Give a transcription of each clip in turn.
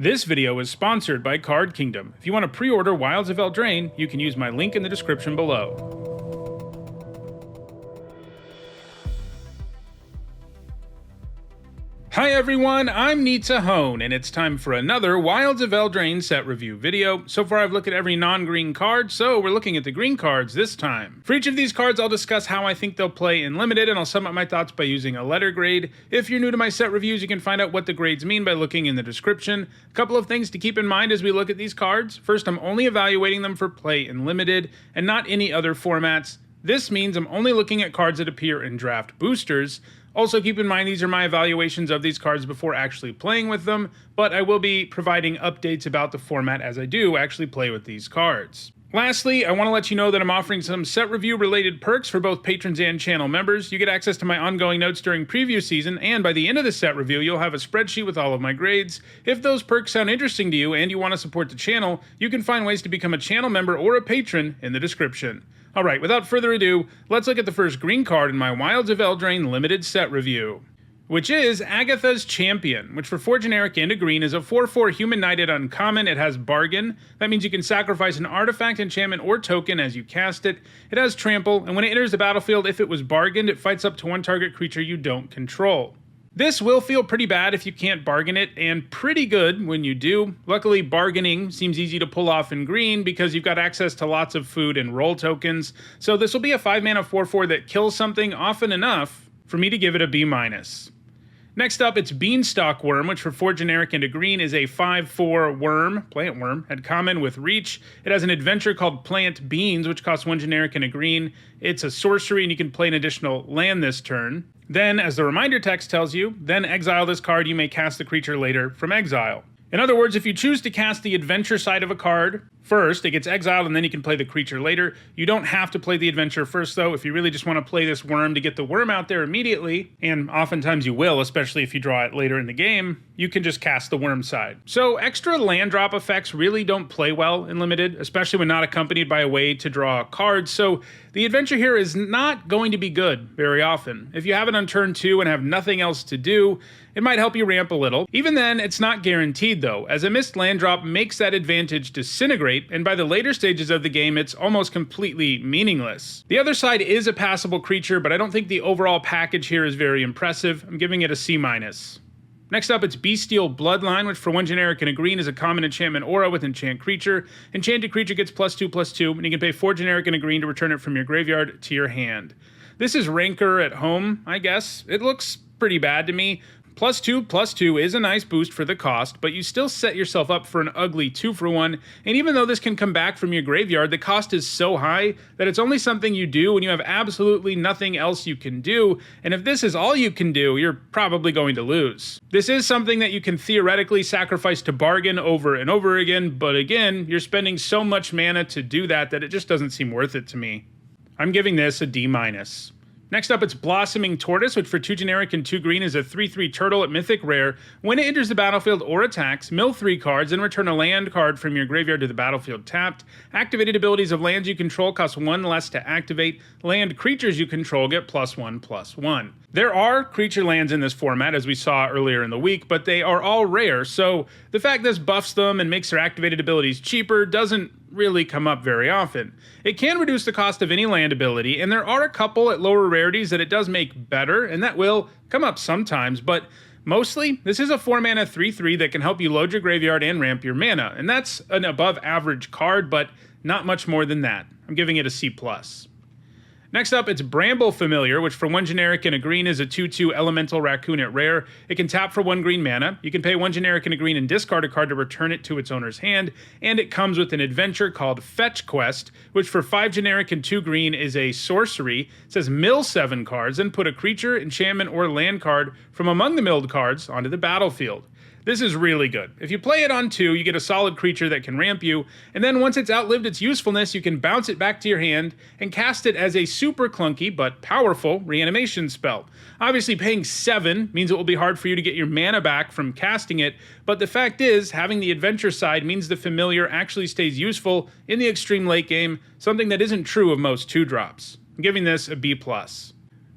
This video is sponsored by Card Kingdom. If you want to pre-order Wilds of Eldraine, you can use my link in the description below. Hi everyone, I'm Hone, and it's time for another Wilds of Eldraine set review video. So far I've looked at every non-green card, so we're looking at the green cards this time. For each of these cards I'll discuss how I think they'll play in Limited, and I'll sum up my thoughts by using a letter grade. If you're new to my set reviews, you can find out what the grades mean by looking in the description. A couple of things to keep in mind as we look at these cards. First, I'm only evaluating them for play in Limited, and not any other formats. This means I'm only looking at cards that appear in draft boosters. Also keep in mind these are my evaluations of these cards before actually playing with them, but I will be providing updates about the format as I do actually play with these cards. Lastly, I want to let you know that I'm offering some set review related perks for both patrons and channel members. You get access to my ongoing notes during preview season, and by the end of the set review you'll have a spreadsheet with all of my grades. If those perks sound interesting to you and you want to support the channel, you can find ways to become a channel member or a patron in the description. Alright, without further ado, let's look at the first green card in my Wilds of Eldraine limited set review, which is Agatha's Champion, which for 4 generic and a green is a 4/4 human knighted uncommon. It has Bargain. That means you can sacrifice an artifact, enchantment, or token as you cast it. It has Trample, and when it enters the battlefield, if it was bargained, it fights up to 1 target creature you don't control. This will feel pretty bad if you can't bargain it, and pretty good when you do. Luckily, bargaining seems easy to pull off in green because you've got access to lots of food and roll tokens, so this will be a 5-mana 4/4 that kills something often enough for me to give it a B-. Next up, it's Beanstalk Worm, which for 4 generic and a green is a 5/4 worm, plant worm, at common with reach. It has an adventure called Plant Beans, which costs 1 generic and a green. It's a sorcery, and you can play an additional land this turn. Then, as the reminder text tells you, then exile this card. You may cast the creature later from exile. In other words, if you choose to cast the adventure side of a card first, it gets exiled and then you can play the creature later. You don't have to play the adventure first though. If you really just want to play this worm to get the worm out there immediately, and oftentimes you will, especially if you draw it later in the game, you can just cast the worm side. So extra land drop effects really don't play well in Limited, especially when not accompanied by a way to draw cards. So the adventure here is not going to be good very often. If you have it on turn 2 and have nothing else to do, it might help you ramp a little. Even then, it's not guaranteed though, as a missed land drop makes that advantage disintegrate, and by the later stages of the game, it's almost completely meaningless. The other side is a passable creature, but I don't think the overall package here is very impressive. I'm giving it a C-. Next up, it's Beastial Bloodline, which for 1 generic and a green is a common enchantment aura with enchant creature. Enchanted creature gets +2/+2, and you can pay 4 generic and a green to return it from your graveyard to your hand. This is Rancor at home, I guess. It looks pretty bad to me. +2/+2 is a nice boost for the cost, but you still set yourself up for an ugly 2-for-1, and even though this can come back from your graveyard, the cost is so high that it's only something you do when you have absolutely nothing else you can do, and if this is all you can do, you're probably going to lose. This is something that you can theoretically sacrifice to bargain over and over again, but again, you're spending so much mana to do that it just doesn't seem worth it to me. I'm giving this a D-. Next up, it's Blossoming Tortoise, which for 2 generic and 2 green is a 3/3 turtle at Mythic Rare. When it enters the battlefield or attacks, mill 3 cards and return a land card from your graveyard to the battlefield tapped. Activated abilities of lands you control cost 1 less to activate. Land creatures you control get +1/+1. There are creature lands in this format, as we saw earlier in the week, but they are all rare, so the fact this buffs them and makes their activated abilities cheaper doesn't really come up very often. It can reduce the cost of any land ability, and there are a couple at lower rarities that it does make better, and that will come up sometimes, but mostly, this is a 4-mana 3/3 that can help you load your graveyard and ramp your mana, and that's an above average card, but not much more than that. I'm giving it a C+. Next up, it's Bramble Familiar, which for 1 generic and a green is a 2/2 elemental raccoon at rare. It can tap for 1 green mana. You can pay 1 generic and a green and discard a card to return it to its owner's hand, and it comes with an adventure called Fetch Quest, which for 5 generic and 2 green is a sorcery. It says mill 7 cards and put a creature, enchantment, or land card from among the milled cards onto the battlefield. This is really good. If you play it on 2, you get a solid creature that can ramp you, and then once it's outlived its usefulness, you can bounce it back to your hand and cast it as a super clunky but powerful reanimation spell. Obviously, paying 7 means it will be hard for you to get your mana back from casting it, but the fact is, having the adventure side means the familiar actually stays useful in the extreme late game, something that isn't true of most 2-drops. I'm giving this a B+.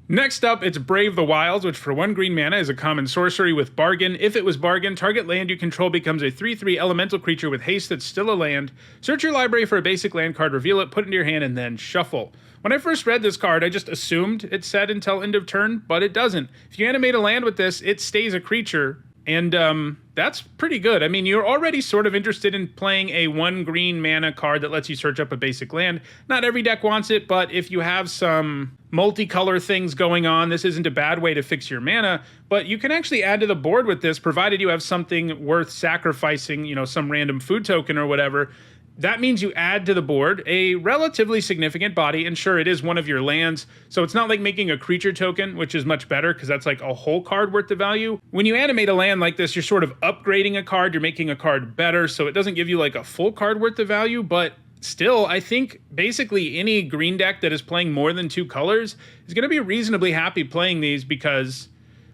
Next up, it's Brave the Wilds, which for 1 green mana is a common sorcery with Bargain. If it was Bargain, target land you control becomes a 3/3 elemental creature with haste that's still a land. Search your library for a basic land card, reveal it, put it into your hand, and then shuffle. When I first read this card, I just assumed it said until end of turn, but it doesn't. If you animate a land with this, it stays a creature, and that's pretty good. I mean, you're already sort of interested in playing a 1 green mana card that lets you search up a basic land. Not every deck wants it, but if you have some multicolor things going on, this isn't a bad way to fix your mana, but you can actually add to the board with this, provided you have something worth sacrificing, you know, some random food token or whatever. That means you add to the board a relatively significant body, and sure, it is one of your lands, so it's not like making a creature token, which is much better, because that's like a whole card worth of value. When you animate a land like this, you're sort of upgrading a card, you're making a card better, so it doesn't give you like a full card worth of value, but still, I think basically any green deck that is playing more than 2 colors is going to be reasonably happy playing these, because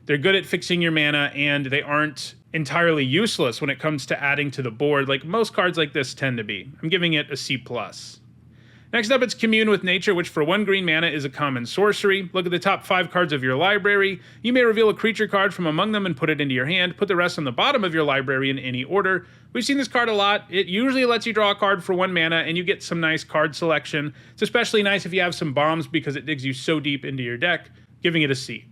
they're good at fixing your mana, and they aren't entirely useless when it comes to adding to the board, like most cards like this tend to be. I'm giving it a C+. Next up, it's Commune with Nature, which for 1 green mana is a common sorcery. Look at the top 5 cards of your library. You may reveal a creature card from among them and put it into your hand. Put the rest on the bottom of your library in any order. We've seen this card a lot. It usually lets you draw a card for 1 mana, and you get some nice card selection. It's especially nice if you have some bombs, because it digs you so deep into your deck. Giving it a C.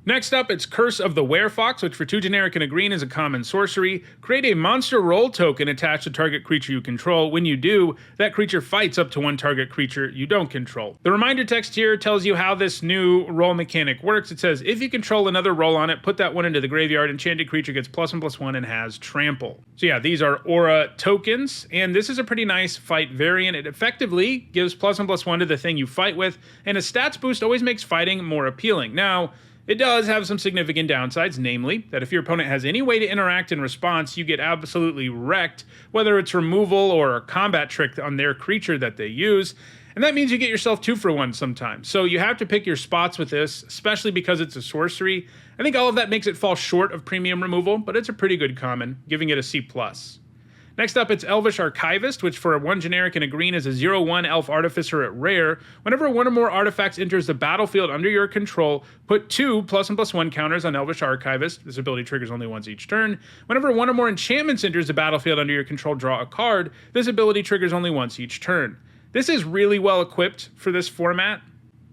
Next up, it's Curse of the Ware Fox, which for 2 generic and a green is a common sorcery. Create a monster roll token attached to target creature you control. When you do, that creature fights up to 1 target creature you don't control. The reminder text here tells you how this new roll mechanic works. It says, if you control another roll on it, put that one into the graveyard. Enchanted creature gets +1/+1 and has trample. So yeah, these are aura tokens, and this is a pretty nice fight variant. It effectively gives +1/+1 to the thing you fight with, and a stats boost always makes fighting more appealing. Now, it does have some significant downsides, namely that if your opponent has any way to interact in response, you get absolutely wrecked, whether it's removal or a combat trick on their creature that they use, and that means you get yourself 2 for 1 sometimes. So you have to pick your spots with this, especially because it's a sorcery. I think all of that makes it fall short of premium removal, but it's a pretty good common, giving it a C+. Next up, it's Elvish Archivist, which for 1 generic and a green is a 0/1 elf artificer at rare. Whenever 1 or more artifacts enters the battlefield under your control, put 2 +1/+1 counters on Elvish Archivist. This ability triggers only once each turn. Whenever 1 or more enchantments enters the battlefield under your control, draw a card. This ability triggers only once each turn. This is really well equipped for this format,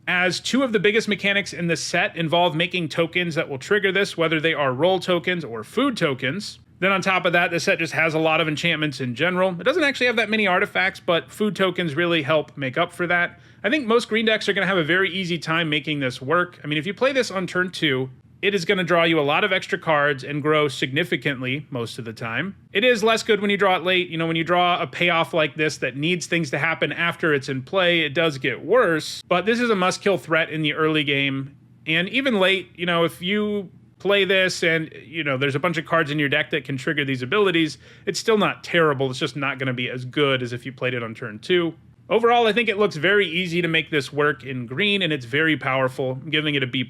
as 2 of the biggest mechanics in the set involve making tokens that will trigger this, whether they are roll tokens or food tokens. Then on top of that, the set just has a lot of enchantments in general. It doesn't actually have that many artifacts, but food tokens really help make up for that. I think most green decks are going to have a very easy time making this work. I mean, if you play this on turn 2, it is going to draw you a lot of extra cards and grow significantly most of the time. It is less good when you draw it late. You know, when you draw a payoff like this that needs things to happen after it's in play, it does get worse. But this is a must-kill threat in the early game. And even late, you know, if you play this and, you know, there's a bunch of cards in your deck that can trigger these abilities, it's still not terrible. It's just not going to be as good as if you played it on turn 2. Overall, I think it looks very easy to make this work in green, and it's very powerful. I'm giving it a B+.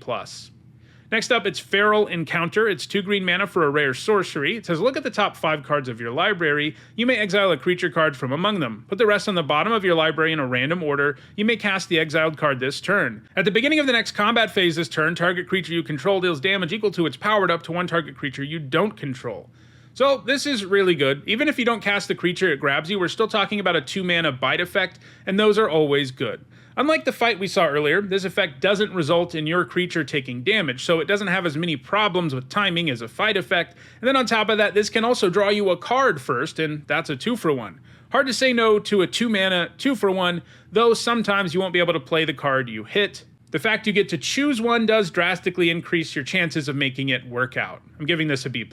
Next up, it's Feral Encounter. It's 2 green mana for a rare sorcery. It says, look at the top 5 cards of your library. You may exile a creature card from among them. Put the rest on the bottom of your library in a random order. You may cast the exiled card this turn. At the beginning of the next combat phase this turn, target creature you control deals damage equal to its powered up to 1 target creature you don't control. So this is really good. Even if you don't cast the creature, it grabs you. We're still talking about a 2 mana bite effect, and those are always good. Unlike the fight we saw earlier, this effect doesn't result in your creature taking damage, so it doesn't have as many problems with timing as a fight effect. And then on top of that, this can also draw you a card first, and that's a 2 for 1. Hard to say no to a 2 mana 2 for 1, though sometimes you won't be able to play the card you hit. The fact you get to choose one does drastically increase your chances of making it work out. I'm giving this a B+.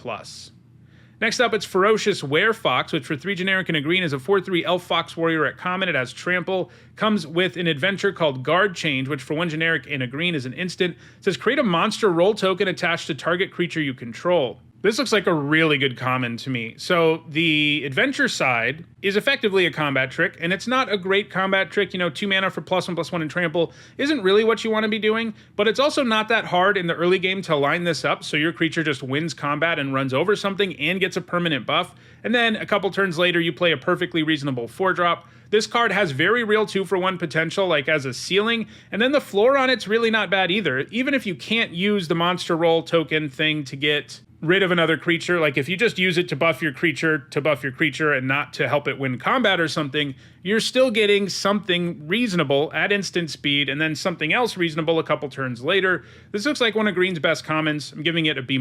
Next up, it's Ferocious Ware Fox, which for 3 generic and a green is a 4/3 elf fox warrior at common. It has trample. Comes with an adventure called Guard Change, which for 1 generic and a green is an instant. It says create a monster roll token attached to target creature you control. This looks like a really good common to me. So the adventure side is effectively a combat trick, and it's not a great combat trick. 2 mana for +1/+1 and trample isn't really what you want to be doing, but it's also not that hard in the early game to line this up so your creature just wins combat and runs over something and gets a permanent buff. And then a couple turns later, you play a perfectly reasonable 4-drop. This card has very real 2-for-1 potential, like as a ceiling, and then the floor on it's really not bad either. Even if you can't use the monster roll token thing to get rid of another creature, like if you just use it to buff your creature and not to help it win combat or something, you're still getting something reasonable at instant speed and then something else reasonable a couple turns later. This looks like one of Green's best commons. I'm giving it a B-.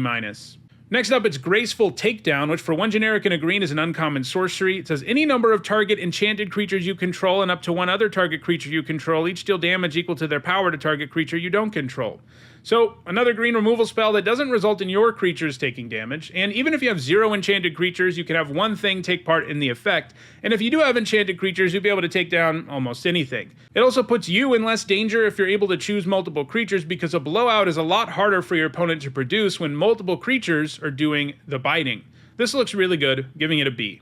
Next up, it's Graceful Takedown, which for 1 generic and a green is an uncommon sorcery. It says any number of target enchanted creatures you control and up to 1 other target creature you control each deal damage equal to their power to target creature you don't control. So, another green removal spell that doesn't result in your creatures taking damage, and even if you have 0 enchanted creatures, you can have 1 thing take part in the effect, and if you do have enchanted creatures, you'll be able to take down almost anything. It also puts you in less danger if you're able to choose multiple creatures, because a blowout is a lot harder for your opponent to produce when multiple creatures are doing the biting. This looks really good, giving it a B.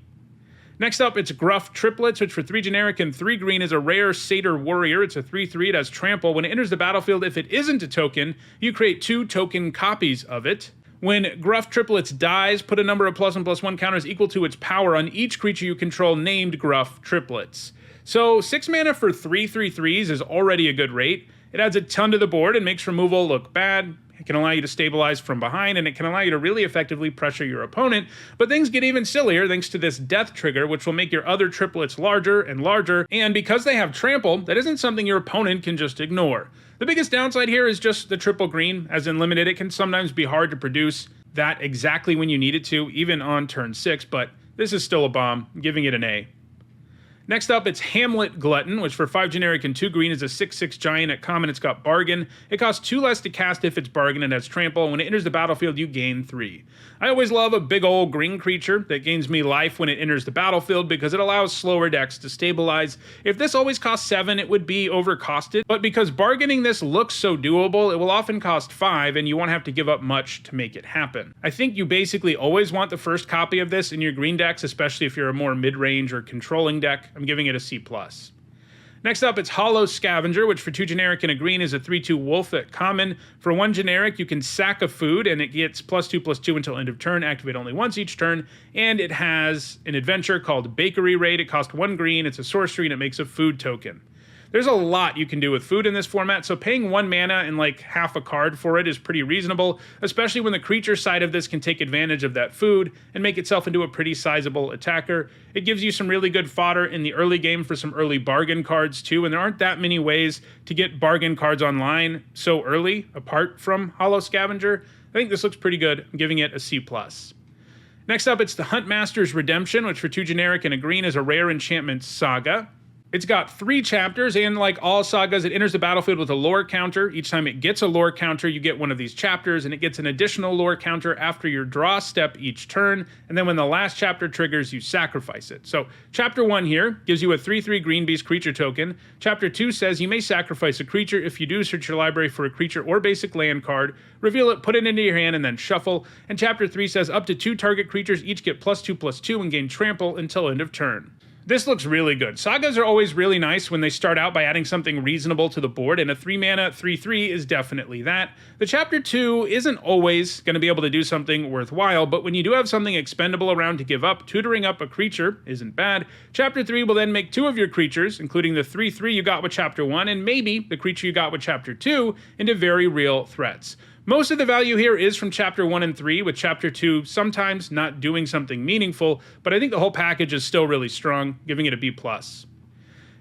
Next up, it's Gruff Triplets, which for 3 generic and 3 green is a rare Satyr Warrior. It's a 3/3, it has trample. When it enters the battlefield, if it isn't a token, you create 2 token copies of it. When Gruff Triplets dies, put a number of +1/+1 counters equal to its power on each creature you control named Gruff Triplets. So 6 mana for 3 3/3s is already a good rate. It adds a ton to the board and makes removal look bad. It can allow you to stabilize from behind, and it can allow you to really effectively pressure your opponent, but things get even sillier thanks to this death trigger, which will make your other triplets larger and larger, and because they have trample, that isn't something your opponent can just ignore. The biggest downside here is just the triple green. As in limited, it can sometimes be hard to produce that exactly when you need it to, even on turn 6, but this is still a bomb. I'm giving it an A. Next up, it's Hamlet Glutton, which for 5 generic and 2 green is a 6/6 giant. At common, it's got Bargain. It costs 2 less to cast if it's Bargain and has trample. When it enters the battlefield, you gain 3. I always love a big old green creature that gains me life when it enters the battlefield because it allows slower decks to stabilize. If this always cost 7, it would be overcosted, but because bargaining this looks so doable, it will often cost 5, and you won't have to give up much to make it happen. I think you basically always want the first copy of this in your green decks, especially if you're a more mid-range or controlling deck. I'm giving it a C+. Next up, it's Hollow Scavenger, which for 2 generic and a green is a 3/2 wolf at common. For 1 generic, you can sack a food, and it gets +2/+2 until end of turn, activate only once each turn, and it has an adventure called Bakery Raid. It costs 1 green, it's a sorcery, and it makes a food token. There's a lot you can do with food in this format, so paying 1 mana and like half a card for it is pretty reasonable, especially when the creature side of this can take advantage of that food and make itself into a pretty sizable attacker. It gives you some really good fodder in the early game for some early bargain cards too, and there aren't that many ways to get bargain cards online so early, apart from Hollow Scavenger. I think this looks pretty good. I'm giving it a C+. Next up, it's the Huntmaster's Redemption, which for 2 generic and a green is a rare enchantment saga. It's got 3 chapters, and like all sagas, it enters the battlefield with a lore counter. Each time it gets a lore counter, you get one of these chapters, and it gets an additional lore counter after your draw step each turn, and then when the last chapter triggers, you sacrifice it. So chapter 1 here gives you a 3/3 green beast creature token. Chapter 2 says you may sacrifice a creature. If you do, search your library for a creature or basic land card, reveal it, put it into your hand, and then shuffle. And chapter 3 says up to 2 target creatures each get +2/+2 and gain trample until end of turn. This looks really good. Sagas are always really nice when they start out by adding something reasonable to the board, and a 3 mana 3/3 is definitely that. The chapter 2 isn't always going to be able to do something worthwhile, but when you do have something expendable around to give up, tutoring up a creature isn't bad. Chapter 3 will then make 2 of your creatures, including the 3/3 you got with chapter 1, and maybe the creature you got with chapter 2, into very real threats. Most of the value here is from chapter 1 and 3, with chapter 2 sometimes not doing something meaningful, but I think the whole package is still really strong, giving it a B+.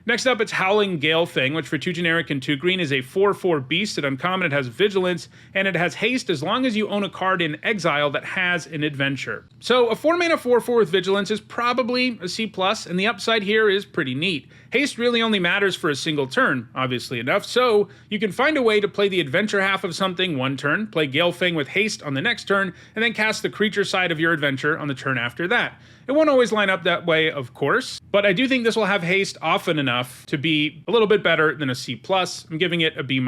Next up, it's Howling Gale Fang, which for 2 generic and 2 green is a 4/4 beast. At uncommon, it has vigilance, and it has haste as long as you own a card in exile that has an adventure. So a 4 mana 4/4 with vigilance is probably a C+, and the upside here is pretty neat. Haste really only matters for a single turn, obviously enough, so you can find a way to play the adventure half of something one turn, play Gale Fang with haste on the next turn, and then cast the creature side of your adventure on the turn after that. It won't always line up that way, of course, but I do think this will have haste often enough to be a little bit better than a C+. I'm giving it a B-.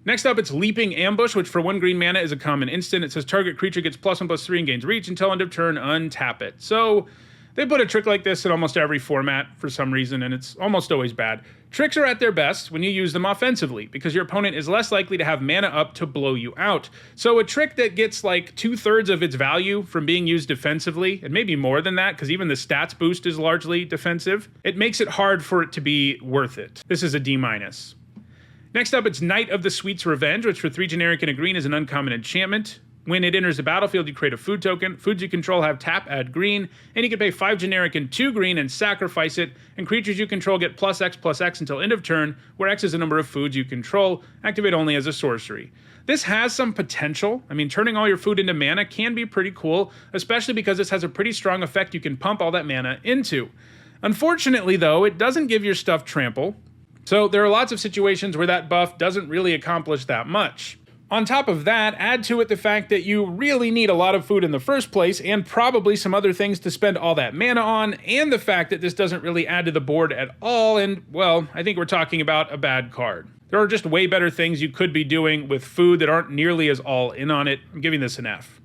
Next up, it's Leaping Ambush, which for 1 green mana is a common instant. It says target creature gets +1/+3 and gains reach until end of turn, untap it. So they put a trick like this in almost every format for some reason, and it's almost always bad. Tricks are at their best when you use them offensively, because your opponent is less likely to have mana up to blow you out. So a trick that gets like 2/3 of its value from being used defensively, and maybe more than that, because even the stats boost is largely defensive, it makes it hard for it to be worth it. This is a D-. Next up, it's Knight of the Sweet's Revenge, which for 3 generic and a green is an uncommon enchantment. When it enters the battlefield, you create a food token. Foods you control have tap, add green, and you can pay 5 generic and 2 green and sacrifice it, and creatures you control get +X/+X until end of turn, where X is the number of foods you control. Activate only as a sorcery. This has some potential. I mean, turning all your food into mana can be pretty cool, especially because this has a pretty strong effect you can pump all that mana into. Unfortunately, though, it doesn't give your stuff trample, so there are lots of situations where that buff doesn't really accomplish that much. On top of that, add to it the fact that you really need a lot of food in the first place, and probably some other things to spend all that mana on, and the fact that this doesn't really add to the board at all, and, well, I think we're talking about a bad card. There are just way better things you could be doing with food that aren't nearly as all in on it. I'm giving this an F.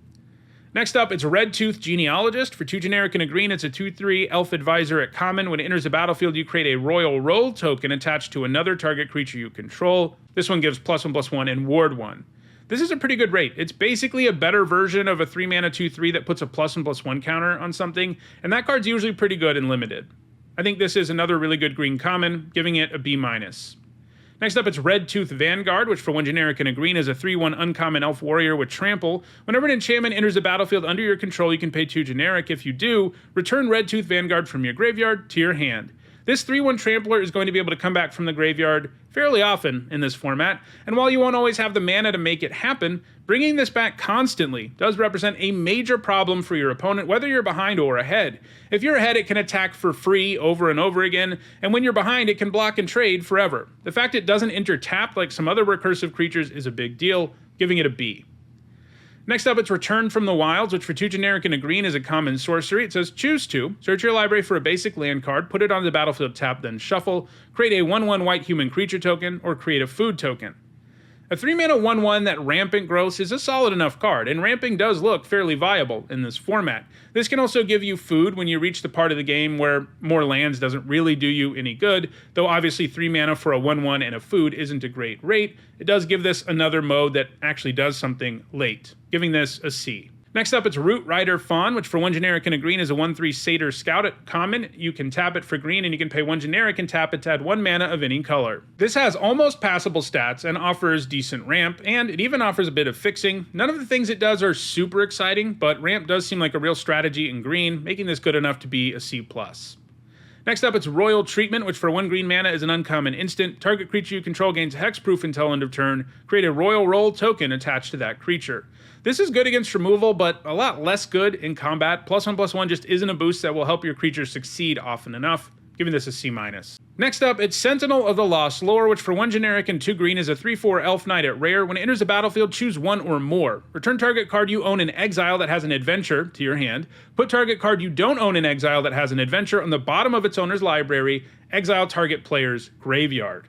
Next up, it's Red Tooth Genealogist. For 2 generic and a green, it's a 2/3 Elf Advisor at common. When it enters the battlefield, you create a Royal Roll token attached to another target creature you control. This one gives +1/+1 and ward 1. This is a pretty good rate. It's basically a better version of a 3 mana 2/3 that puts a +1/+1 counter on something, and that card's usually pretty good and limited. I think this is another really good green common, giving it a B-. Next up, it's Red Tooth Vanguard, which for 1 generic and a green is a 3/1 uncommon elf warrior with trample. Whenever an enchantment enters the battlefield under your control, you can pay 2 generic. If you do, return Red Tooth Vanguard from your graveyard to your hand. This 3/1 trampler is going to be able to come back from the graveyard fairly often in this format, and while you won't always have the mana to make it happen, bringing this back constantly does represent a major problem for your opponent, whether you're behind or ahead. If you're ahead, it can attack for free over and over again, and when you're behind, it can block and trade forever. The fact it doesn't enter tapped like some other recursive creatures is a big deal, giving it a B. Next up, it's Return from the Wilds, which for 2 generic and a green is a common sorcery. It says choose 2, search your library for a basic land card, put it on the battlefield tap, then shuffle, create a 1/1 white human creature token, or create a food token. A 3 mana 1/1 that Rampant Growth is a solid enough card, and Ramping does look fairly viable in this format. This can also give you food when you reach the part of the game where more lands doesn't really do you any good, though obviously 3 mana for a 1/1 and a food isn't a great rate. It does give this another mode that actually does something late, giving this a C. Next up, it's Rootwriter Fawn, which for 1 generic and a green is a 1/3 Satyr Scout at common. You can tap it for green, and you can pay 1 generic and tap it to add 1 mana of any color. This has almost passable stats and offers decent ramp, and it even offers a bit of fixing. None of the things it does are super exciting, but ramp does seem like a real strategy in green, making this good enough to be a C+. Next up, it's Royal Treatment, which for 1 green mana is an uncommon instant. Target creature you control gains hexproof until end of turn. Create a Royal Roll token attached to that creature. This is good against removal, but a lot less good in combat. +1/+1 just isn't a boost that will help your creature succeed often enough, giving this a C-. Next up, it's Sentinel of the Lost Lore, which for 1 generic and 2 green is a 3/4 Elf Knight at rare. When it enters the battlefield, choose 1 or more. Return target card you own in exile that has an adventure to your hand. Put target card you don't own in exile that has an adventure on the bottom of its owner's library. Exile target player's graveyard.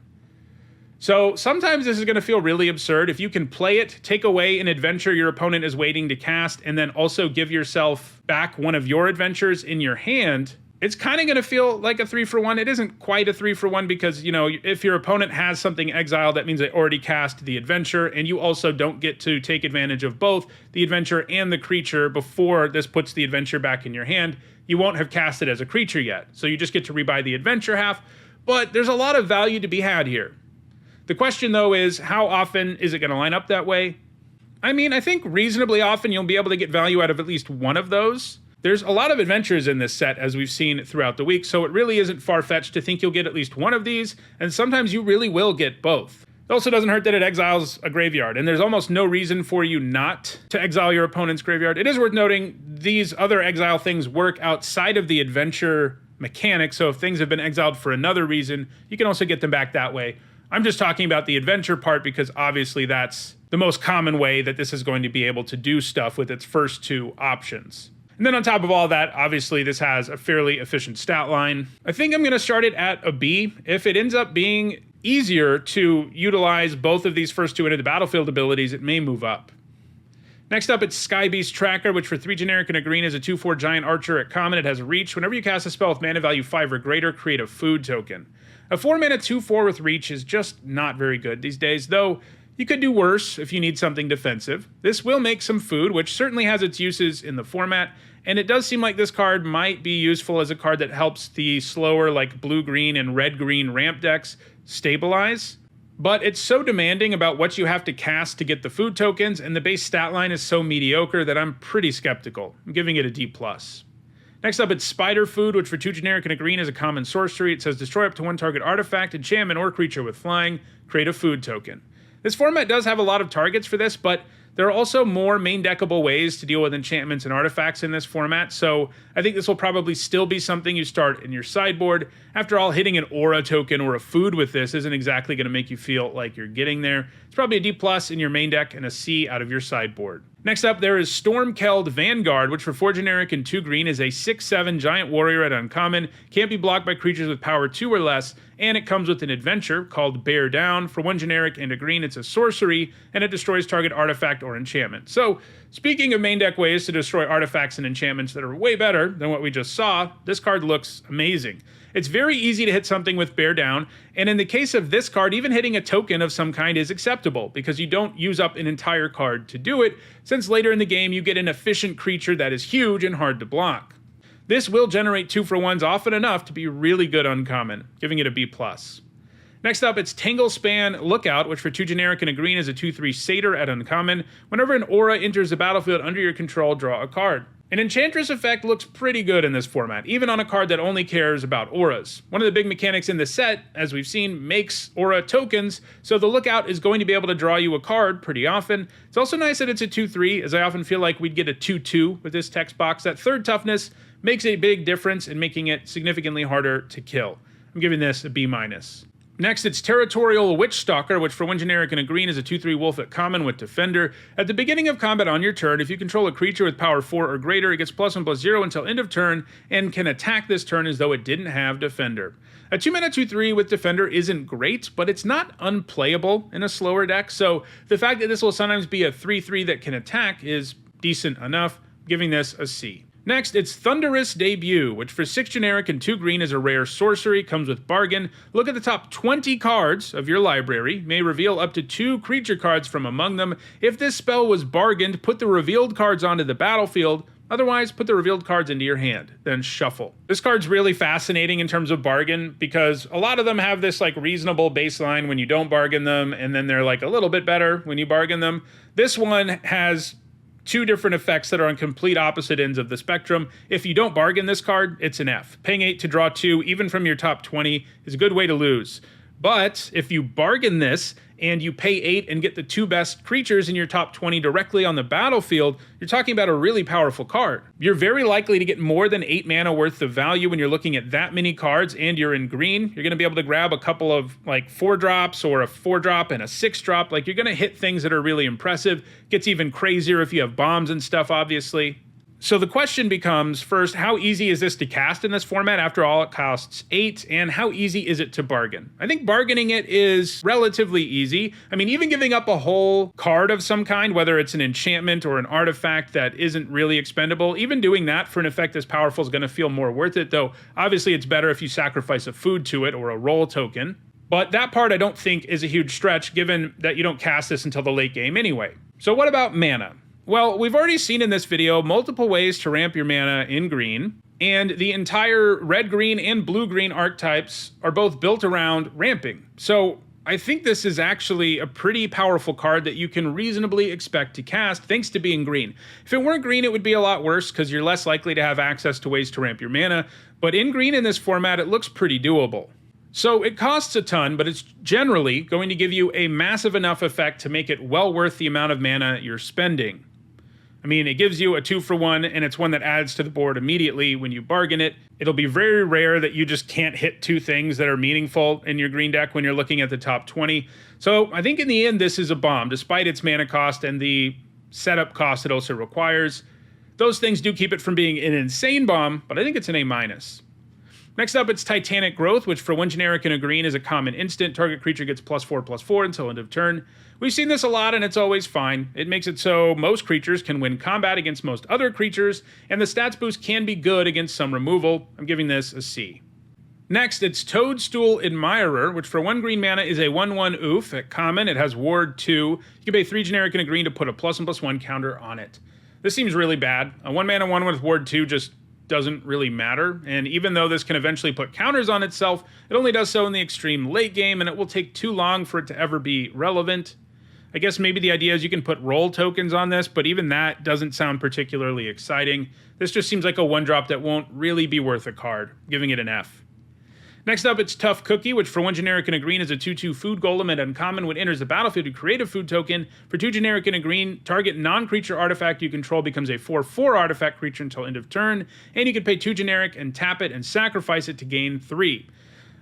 So sometimes this is going to feel really absurd. If you can play it, take away an adventure your opponent is waiting to cast, and then also give yourself back one of your adventures in your hand, it's kind of going to feel like a 3-for-1. It isn't quite a 3-for-1 because, you know, if your opponent has something exiled, that means they already cast the adventure, and you also don't get to take advantage of both the adventure and the creature before this puts the adventure back in your hand. You won't have cast it as a creature yet, so you just get to rebuy the adventure half, but there's a lot of value to be had here. The question, though, is how often is it going to line up that way? I mean, I think reasonably often you'll be able to get value out of at least one of those. There's a lot of adventures in this set, as we've seen throughout the week, so it really isn't far-fetched to think you'll get at least one of these, and sometimes you really will get both. It also doesn't hurt that it exiles a graveyard, and there's almost no reason for you not to exile your opponent's graveyard. It is worth noting these other exile things work outside of the adventure mechanic, so if things have been exiled for another reason, you can also get them back that way. I'm just talking about the adventure part because obviously that's the most common way that this is going to be able to do stuff with its first 2 options. And then on top of all that, obviously this has a fairly efficient stat line. I think I'm going to start it at a B. If it ends up being easier to utilize both of these first two into the battlefield abilities, it may move up. Next up, it's Sky Beast Tracker, which for 3 generic and a green is a 2/4 giant archer at common. It has reach. Whenever you cast a spell with mana value 5 or greater, create a food token. A 4-mana 2/4 with reach is just not very good these days, though you could do worse if you need something defensive. This will make some food, which certainly has its uses in the format, and it does seem like this card might be useful as a card that helps the slower, like blue-green and red-green ramp decks stabilize. But it's so demanding about what you have to cast to get the food tokens, and the base stat line is so mediocre that I'm pretty skeptical. I'm giving it a D+. Next up, it's Spider Food, which for 2 generic and a green is a common sorcery. It says destroy up to 1 target artifact, enchantment, or creature with flying, create a food token. This format does have a lot of targets for this, but there are also more main deckable ways to deal with enchantments and artifacts in this format, so I think this will probably still be something you start in your sideboard. After all, hitting an aura token or a food with this isn't exactly going to make you feel like you're getting there. It's probably a D+ in your main deck and a C out of your sideboard. Next up, there is Stormkeld Vanguard, which for 4 generic and 2 green is a 6/7 giant warrior at uncommon, can't be blocked by creatures with power 2 or less, and it comes with an adventure called Bear Down. For 1 generic and a green, it's a sorcery, and it destroys target artifact or enchantment. So, speaking of main deck ways to destroy artifacts and enchantments that are way better than what we just saw, this card looks amazing. It's very easy to hit something with Bear Down, and in the case of this card, even hitting a token of some kind is acceptable, because you don't use up an entire card to do it, since later in the game you get an efficient creature that is huge and hard to block. This will generate 2-for-1s often enough to be really good uncommon, giving it a B+. Next up, it's Tanglespan Lookout, which for 2 generic and a green is a 2/3 satyr at uncommon. Whenever an aura enters the battlefield under your control, draw a card. An Enchantress effect looks pretty good in this format, even on a card that only cares about auras. One of the big mechanics in the set, as we've seen, makes aura tokens, so the Lookout is going to be able to draw you a card pretty often. It's also nice that it's a 2/3, as I often feel like we'd get a 2/2 with this text box. That 3rd toughness makes a big difference in making it significantly harder to kill. I'm giving this a B-. Next, it's Territorial Witchstalker, which for 1 generic and a green is a 2/3 wolf at common with Defender. At the beginning of combat on your turn, if you control a creature with power 4 or greater, it gets +1/+0 until end of turn, and can attack this turn as though it didn't have Defender. A 2-mana 2/3 with Defender isn't great, but it's not unplayable in a slower deck, so the fact that this will sometimes be a 3/3 that can attack is decent enough, giving this a C. Next, it's Thunderous Debut, which for 6 generic and 2 green is a rare sorcery, comes with Bargain. Look at the top 20 cards of your library, may reveal up to 2 creature cards from among them. If this spell was bargained, put the revealed cards onto the battlefield, otherwise put the revealed cards into your hand, then shuffle. This card's really fascinating in terms of bargain, because a lot of them have this like reasonable baseline when you don't bargain them, and then they're like a little bit better when you bargain them. This one has 2 different effects that are on complete opposite ends of the spectrum. If you don't bargain this card, it's an F. Paying 8 to draw 2, even from your top 20, is a good way to lose. But if you bargain this, and you pay 8 and get the 2 best creatures in your top 20 directly on the battlefield, you're talking about a really powerful card. You're very likely to get more than 8 mana worth of value when you're looking at that many cards and you're in green. You're going to be able to grab a couple of like 4-drops or a 4-drop and a 6-drop. Like, you're going to hit things that are really impressive. Gets even crazier if you have bombs and stuff, obviously. So the question becomes, first, how easy is this to cast in this format? After all, it costs 8, and how easy is it to bargain? I think bargaining it is relatively easy. I mean, even giving up a whole card of some kind, whether it's an enchantment or an artifact that isn't really expendable, even doing that for an effect as powerful is going to feel more worth it, though obviously it's better if you sacrifice a food to it or a roll token. But that part I don't think is a huge stretch, given that you don't cast this until the late game anyway. So what about mana? Well, we've already seen in this video multiple ways to ramp your mana in green, and the entire red-green and blue-green archetypes are both built around ramping. So I think this is actually a pretty powerful card that you can reasonably expect to cast thanks to being green. If it weren't green, it would be a lot worse because you're less likely to have access to ways to ramp your mana, but in green in this format, it looks pretty doable. So it costs a ton, but it's generally going to give you a massive enough effect to make it well worth the amount of mana you're spending. I mean, it gives you a 2-for-1, and it's one that adds to the board immediately when you bargain it. It'll be very rare that you just can't hit 2 things that are meaningful in your green deck when you're looking at the top 20. So I think in the end, this is a bomb, despite its mana cost and the setup cost it also requires. Those things do keep it from being an insane bomb, but I think it's an A-. Next up, it's Titanic Growth, which for 1 generic and a green is a common instant. Target creature gets +4/+4 until end of turn. We've seen this a lot, and it's always fine. It makes it so most creatures can win combat against most other creatures, and the stats boost can be good against some removal. I'm giving this a C. Next, it's Toadstool Admirer, which for 1 green mana is a 1/1 oof. At common, it has Ward 2. You can pay 3 generic and a green to put a +1/+1 counter on it. This seems really bad. A 1 mana 1 with Ward 2 just doesn't really matter, and even though this can eventually put counters on itself, it only does so in the extreme late game, and it will take too long for it to ever be relevant. I guess maybe the idea is you can put roll tokens on this, but even that doesn't sound particularly exciting. This just seems like a 1-drop that won't really be worth a card, giving it an F. Next up, it's Tough Cookie, which for 1 generic and a green is a 2/2 food golem and uncommon. When it enters the battlefield, you create a food token. For 2 generic and a green, target non-creature artifact you control becomes a 4/4 artifact creature until end of turn, and you can pay 2 generic and tap it and sacrifice it to gain 3.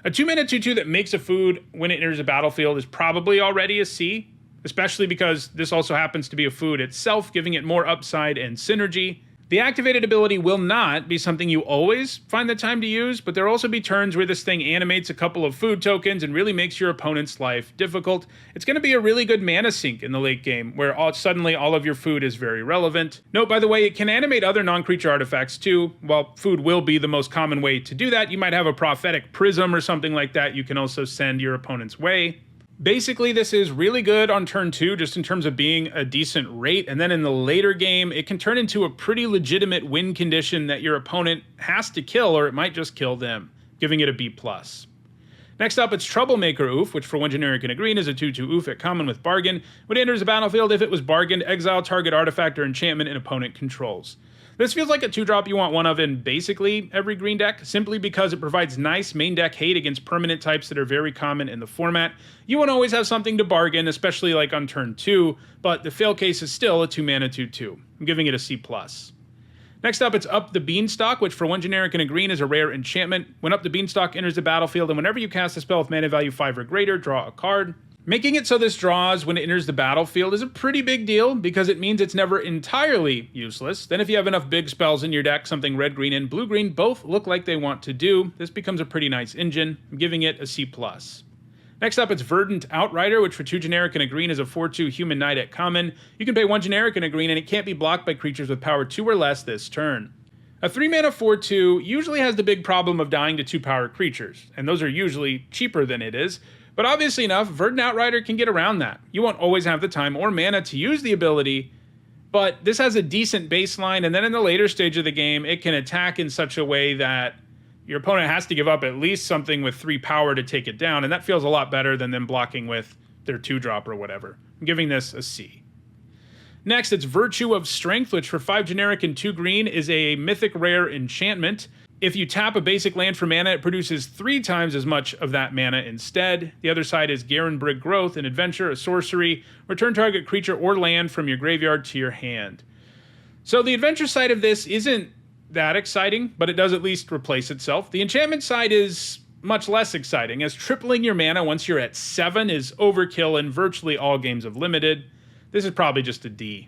A 2-mana 2/2 that makes a food when it enters the battlefield is probably already a C, especially because this also happens to be a food itself, giving it more upside and synergy. The activated ability will not be something you always find the time to use, but there will also be turns where this thing animates a couple of food tokens and really makes your opponent's life difficult. It's going to be a really good mana sink in the late game, where suddenly all of your food is very relevant. Note, by the way, it can animate other non-creature artifacts too. While food will be the most common way to do that, you might have a prophetic prism or something like that you can also send your opponent's way. Basically, this is really good on turn 2, just in terms of being a decent rate, and then in the later game, it can turn into a pretty legitimate win condition that your opponent has to kill, or it might just kill them, giving it a B+. Next up, it's Troublemaker Roof, which for 1 generic and a green is a 2/2 oof at common with bargain. When it enters the battlefield, if it was bargained, exile target artifact or enchantment an opponent controls. This feels like a 2-drop you want one of in basically every green deck, simply because it provides nice main deck hate against permanent types that are very common in the format. You won't always have something to bargain, especially like on turn 2, but the fail case is still a 2-mana 2/2. I'm giving it a C+. Next up, it's Up the Beanstalk, which for 1 generic and a green is a rare enchantment. When Up the Beanstalk enters the battlefield, and whenever you cast a spell with mana value 5 or greater, draw a card. Making it so this draws when it enters the battlefield is a pretty big deal, because it means it's never entirely useless. Then if you have enough big spells in your deck, something red, green, and blue-green both look like they want to do, this becomes a pretty nice engine. I'm giving it a C+. Next up, it's Verdant Outrider, which for 2 generic and a green is a 4/2 human knight at common. You can pay 1 generic and a green, and it can't be blocked by creatures with power 2 or less this turn. A 3-mana 4/2 usually has the big problem of dying to 2-power creatures, and those are usually cheaper than it is. But obviously enough, Verdant Outrider can get around that. You won't always have the time or mana to use the ability, but this has a decent baseline, and then in the later stage of the game, it can attack in such a way that your opponent has to give up at least something with 3 power to take it down, and that feels a lot better than them blocking with their 2-drop or whatever. I'm giving this a C. Next, it's Virtue of Strength, which for 5 generic and 2 green is a mythic rare enchantment. If you tap a basic land for mana, it produces 3 times as much of that mana instead. The other side is Garenberg Growth, an adventure, a sorcery. Return target creature or land from your graveyard to your hand. So the adventure side of this isn't that exciting, but it does at least replace itself. The enchantment side is much less exciting, as tripling your mana once you're at 7 is overkill in virtually all games of Limited. This is probably just a D.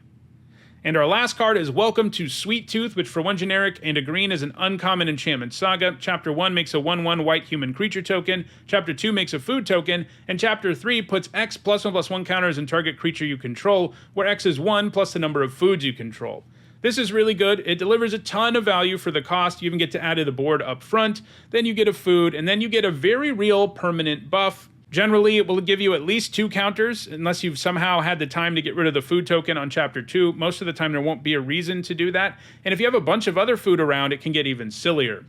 And our last card is Welcome to Sweet Tooth, which for 1 generic and a green is an uncommon enchantment saga. Chapter 1 makes a 1/1 white human creature token, Chapter 2 makes a food token, and Chapter 3 puts X +1/+1 counters in target creature you control, where X is 1 plus the number of foods you control. This is really good. It delivers a ton of value for the cost. You even get to add to the board up front, then you get a food, and then you get a very real permanent buff. Generally, it will give you at least 2 counters, unless you've somehow had the time to get rid of the food token on Chapter 2. Most of the time, there won't be a reason to do that. And if you have a bunch of other food around, it can get even sillier.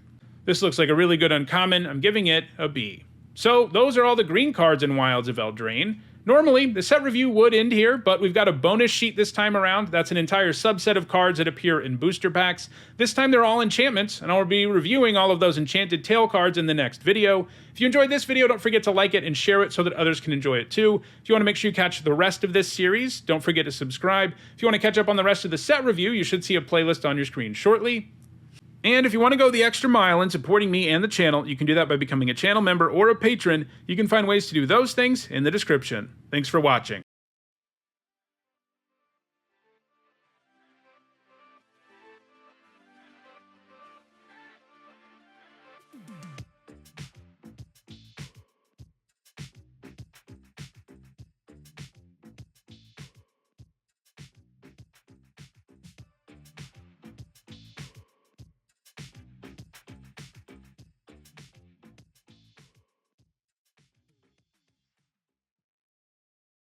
This looks like a really good uncommon. I'm giving it a B. So those are all the green cards in Wilds of Eldraine. Normally, the set review would end here, but we've got a bonus sheet this time around. That's an entire subset of cards that appear in booster packs. This time they're all enchantments, and I'll be reviewing all of those enchanted tail cards in the next video. If you enjoyed this video, don't forget to like it and share it so that others can enjoy it too. If you want to make sure you catch the rest of this series, don't forget to subscribe. If you want to catch up on the rest of the set review, you should see a playlist on your screen shortly. And if you want to go the extra mile in supporting me and the channel, you can do that by becoming a channel member or a patron. You can find ways to do those things in the description. Thanks for watching.